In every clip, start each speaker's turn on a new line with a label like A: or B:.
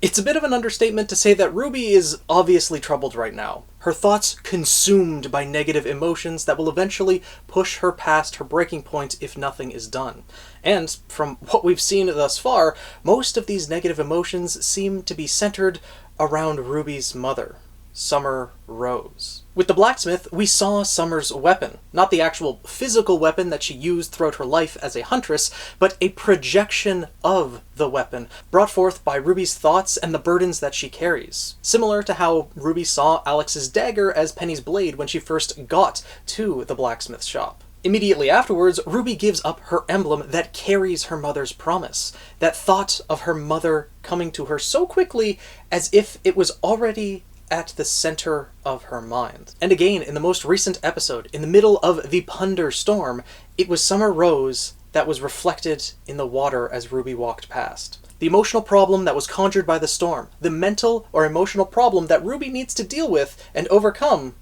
A: It's a bit of an understatement to say that RWBY is obviously troubled right now. Her thoughts consumed by negative emotions that will eventually push her past her breaking point if nothing is done. And, from what we've seen thus far, most of these negative emotions seem to be centered around RWBY's mother, Summer Rose. With the blacksmith, we saw Summer's weapon. Not the actual physical weapon that she used throughout her life as a huntress, but a projection of the weapon, brought forth by RWBY's thoughts and the burdens that she carries. Similar to how RWBY saw Alex's dagger as Penny's blade when she first got to the blacksmith shop. Immediately afterwards, RWBY gives up her emblem that carries her mother's promise. That thought of her mother coming to her so quickly as if it was already at the center of her mind. And again, in the most recent episode, in the middle of the Punder storm, it was Summer Rose that was reflected in the water as RWBY walked past. The emotional problem that was conjured by the storm, the mental or emotional problem that RWBY needs to deal with and overcome,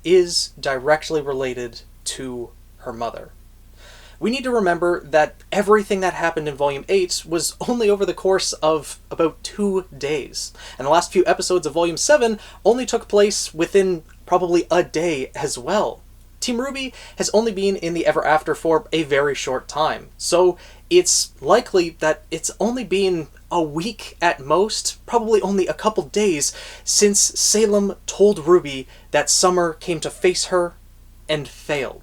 A: is directly related to her mother. We need to remember that everything that happened in Volume 8 was only over the course of about 2 days, and the last few episodes of Volume 7 only took place within probably a day as well. Team RWBY has only been in the Ever After for a very short time, so it's likely that it's only been a week at most, probably only a couple days, since Salem told RWBY that Summer came to face her and failed.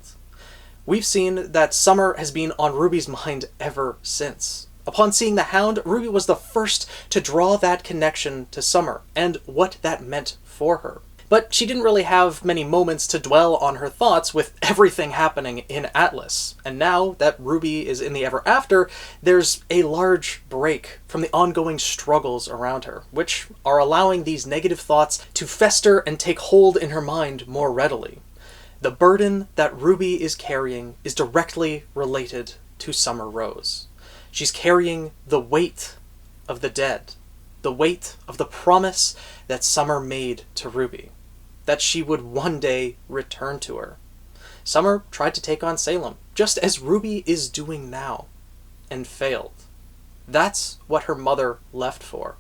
A: We've seen that Summer has been on RWBY's mind ever since. Upon seeing the Hound, RWBY was the first to draw that connection to Summer, and what that meant for her. But she didn't really have many moments to dwell on her thoughts with everything happening in Atlas. And now that RWBY is in the Ever After, there's a large break from the ongoing struggles around her, which are allowing these negative thoughts to fester and take hold in her mind more readily. The burden that RWBY is carrying is directly related to Summer Rose. She's carrying the weight of the dead, the weight of the promise that Summer made to RWBY, that she would one day return to her. Summer tried to take on Salem, just as RWBY is doing now, and failed. That's what her mother left for.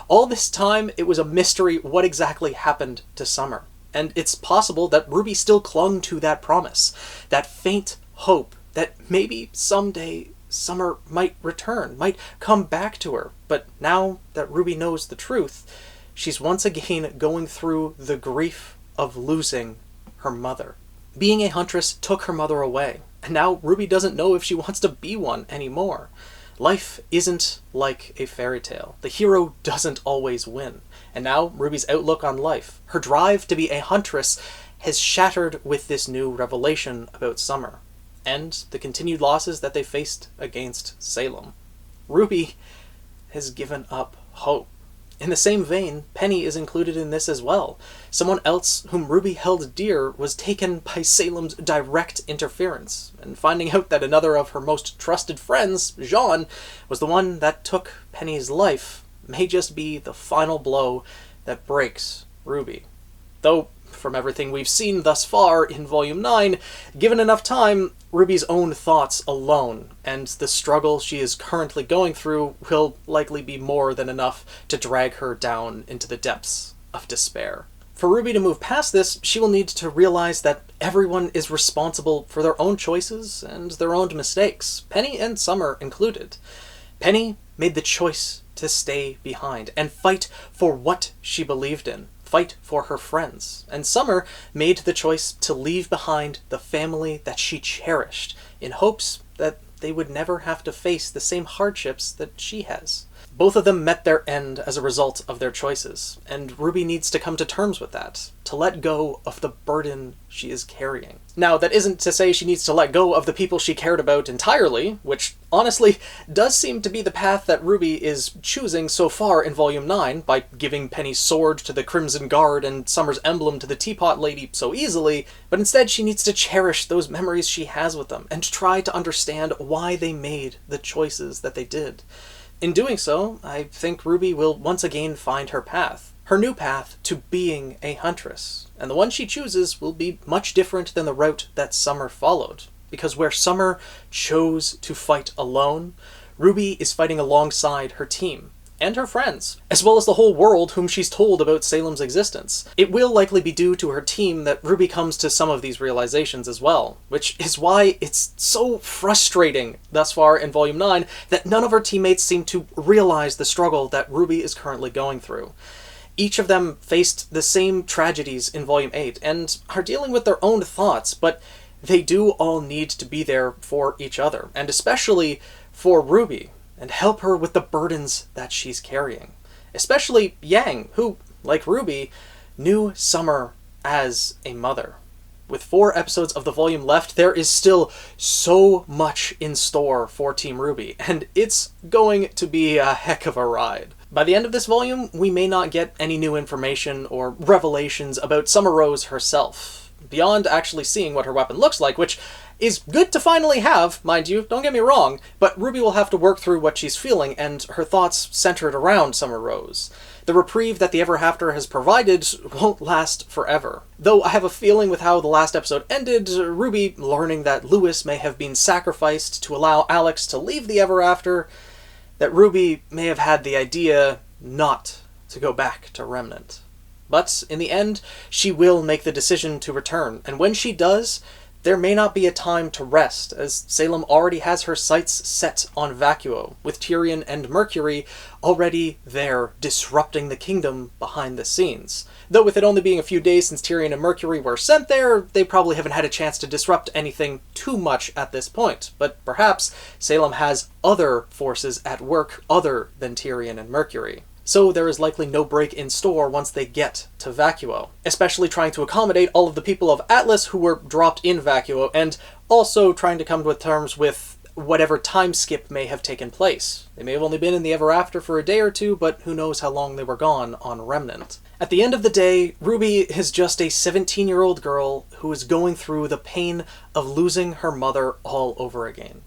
A: All this time, it was a mystery what exactly happened to Summer. And it's possible that RWBY still clung to that promise, that faint hope that maybe someday Summer might return, might come back to her. But now that RWBY knows the truth, she's once again going through the grief of losing her mother. Being a huntress took her mother away, and now RWBY doesn't know if she wants to be one anymore. Life isn't like a fairy tale. The hero doesn't always win. And now RWBY's outlook on life, her drive to be a huntress, has shattered with this new revelation about Summer, and the continued losses that they faced against Salem. RWBY has given up hope. In the same vein, Penny is included in this as well. Someone else whom RWBY held dear was taken by Salem's direct interference, and finding out that another of her most trusted friends, Jean, was the one that took Penny's life may just be the final blow that breaks RWBY. Though, from everything we've seen thus far in Volume 9, given enough time, RWBY's own thoughts alone, and the struggle she is currently going through, will likely be more than enough to drag her down into the depths of despair. For RWBY to move past this, she will need to realize that everyone is responsible for their own choices and their own mistakes, Penny and Summer included. Penny made the choice to stay behind and fight for what she believed in, fight for her friends. And Summer made the choice to leave behind the family that she cherished in hopes that they would never have to face the same hardships that she has. Both of them met their end as a result of their choices, and RWBY needs to come to terms with that, to let go of the burden she is carrying. Now, that isn't to say she needs to let go of the people she cared about entirely, which honestly does seem to be the path that RWBY is choosing so far in Volume 9, by giving Penny's sword to the Crimson Guard and Summer's emblem to the Teapot Lady so easily, but instead she needs to cherish those memories she has with them, and try to understand why they made the choices that they did. In doing so, I think RWBY will once again find her path. Her new path to being a huntress. And the one she chooses will be much different than the route that Summer followed. Because where Summer chose to fight alone, RWBY is fighting alongside her team. and her friends, as well as the whole world whom she's told about Salem's existence. It will likely be due to her team that RWBY comes to some of these realizations as well, which is why it's so frustrating thus far in Volume 9 that none of her teammates seem to realize the struggle that RWBY is currently going through. Each of them faced the same tragedies in Volume 8 and are dealing with their own thoughts, but they do all need to be there for each other, and especially for RWBY, and help her with the burdens that she's carrying. Especially Yang, who, like RWBY, knew Summer as a mother. With 4 episodes of the volume left, there is still so much in store for Team RWBY, and it's going to be a heck of a ride. By the end of this volume, we may not get any new information or revelations about Summer Rose herself, beyond actually seeing what her weapon looks like, which is good to finally have, mind you, don't get me wrong, but RWBY will have to work through what she's feeling and her thoughts centered around Summer Rose. The reprieve that the Ever After has provided won't last forever. Though I have a feeling with how the last episode ended, RWBY learning that Lewis may have been sacrificed to allow Alex to leave the Ever After, that RWBY may have had the idea not to go back to Remnant. But in the end, she will make the decision to return, and when she does, there may not be a time to rest, as Salem already has her sights set on Vacuo, with Tyrion and Mercury already there disrupting the kingdom behind the scenes. Though with it only being a few days since Tyrion and Mercury were sent there, they probably haven't had a chance to disrupt anything too much at this point. But perhaps Salem has other forces at work other than Tyrion and Mercury. So there is likely no break in store once they get to Vacuo, especially trying to accommodate all of the people of Atlas who were dropped in Vacuo, and also trying to come to terms with whatever time skip may have taken place. They may have only been in the Ever After for a day or two, but who knows how long they were gone on Remnant. At the end of the day, RWBY is just a 17-year-old girl who is going through the pain of losing her mother all over again.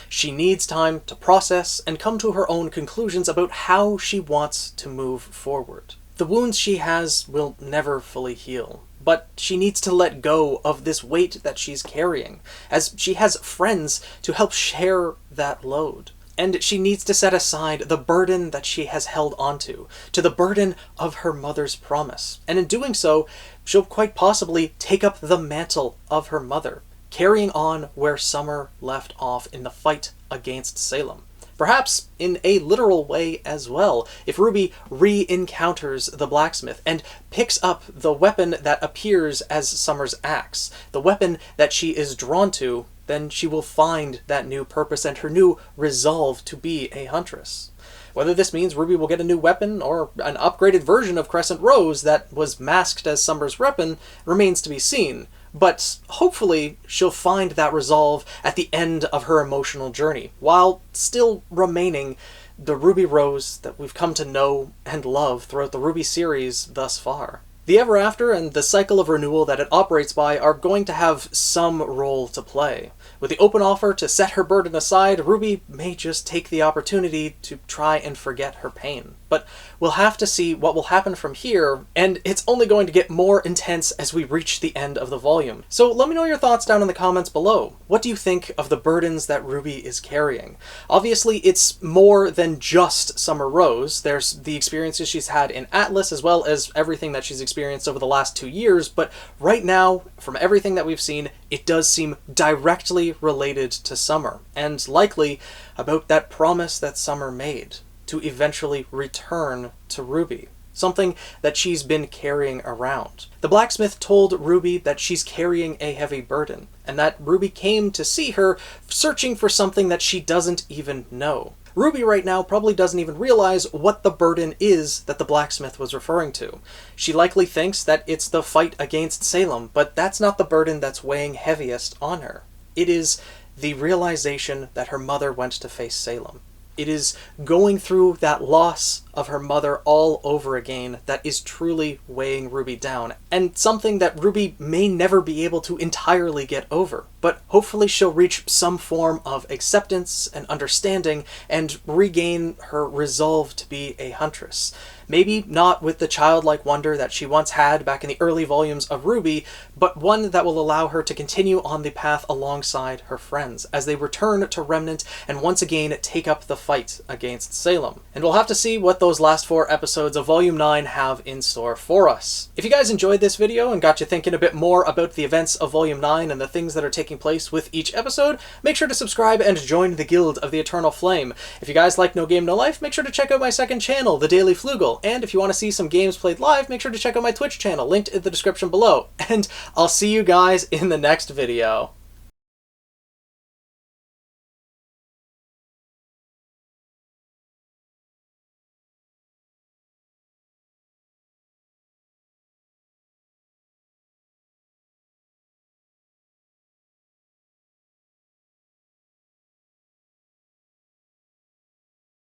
A: She needs time to process and come to her own conclusions about how she wants to move forward. The wounds she has will never fully heal, but she needs to let go of this weight that she's carrying, as she has friends to help share that load. And she needs to set aside the burden that she has held onto, to the burden of her mother's promise. And in doing so, she'll quite possibly take up the mantle of her mother, carrying on where Summer left off in the fight against Salem. Perhaps in a literal way as well, if RWBY re-encounters the blacksmith and picks up the weapon that appears as Summer's axe, the weapon that she is drawn to, then she will find that new purpose and her new resolve to be a huntress. Whether this means RWBY will get a new weapon or an upgraded version of Crescent Rose that was masked as Summer's weapon remains to be seen. But hopefully she'll find that resolve at the end of her emotional journey, while still remaining the Ruby Rose that we've come to know and love throughout the RWBY series thus far. The Ever After and the cycle of renewal that it operates by are going to have some role to play. With the open offer to set her burden aside, RWBY may just take the opportunity to try and forget her pain. But we'll have to see what will happen from here, and it's only going to get more intense as we reach the end of the volume. So let me know your thoughts down in the comments below. What do you think of the burdens that RWBY is carrying? Obviously, it's more than just Summer Rose. There's the experiences she's had in Atlas, as well as everything that she's experienced over the last 2 years, but right now, from everything that we've seen, it does seem directly related to Summer, and likely about that promise that Summer made to eventually return to RWBY, something that she's been carrying around. The blacksmith told RWBY that she's carrying a heavy burden, and that RWBY came to see her searching for something that she doesn't even know. RWBY right now probably doesn't even realize what the burden is that the blacksmith was referring to. She likely thinks that it's the fight against Salem, but that's not the burden that's weighing heaviest on her. It is the realization that her mother went to face Salem. It is going through that loss of her mother all over again that is truly weighing RWBY down, and something that RWBY may never be able to entirely get over. But hopefully she'll reach some form of acceptance and understanding and regain her resolve to be a huntress. Maybe not with the childlike wonder that she once had back in the early volumes of RWBY, but one that will allow her to continue on the path alongside her friends as they return to Remnant and once again take up the fight against Salem. And we'll have to see what those last 4 episodes of Volume 9 have in store for us. If you guys enjoyed this video and got you thinking a bit more about the events of Volume 9 and the things that are taking place with each episode, make sure to subscribe and join the Guild of the Eternal Flame. If you guys like No Game No Life, make sure to check out my second channel, The Daily Flugel. And if you want to see some games played live, make sure to check out my Twitch channel, linked in the description below. And I'll see you guys in the next video.